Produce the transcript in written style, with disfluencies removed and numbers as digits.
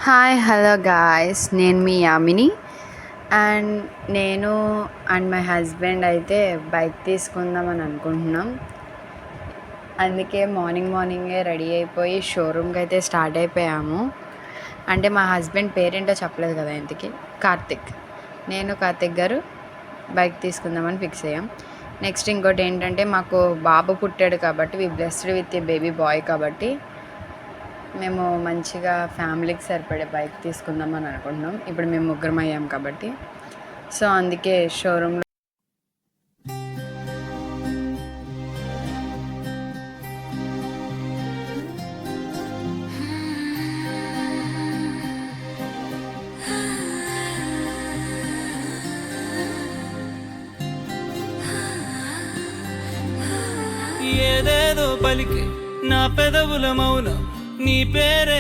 Hi hello guys, నేను మీ Yamini. And నేను and my husband అయితే బైక్ తీసుకుందామని అనుకుంటున్నాం. అందుకే మార్నింగే రెడీ అయిపోయి షోరూమ్కి అయితే స్టార్ట్ అయిపోయాము. అంటే మా హస్బెండ్ పేరేంటో చెప్పలేదు కదా ఇంతకి. కార్తిక్ గారు బైక్ తీసుకుందామని ఫిక్స్ అయ్యాం. నెక్స్ట్ ఇంకోటి ఏంటంటే, మాకు బాబు పుట్టాడు కాబట్టి we blessed with a baby boy కాబట్టి మేము మంచిగా ఫ్యామిలీకి సరిపడే బైక్ తీసుకుందామని అనుకుంటున్నాం. ఇప్పుడు మేము ముగ్గురం అయ్యాం కాబట్టి. సో అందుకే షోరూంలో ఏదేదో పలికి నా పెదవుల మౌనం నీ పేరే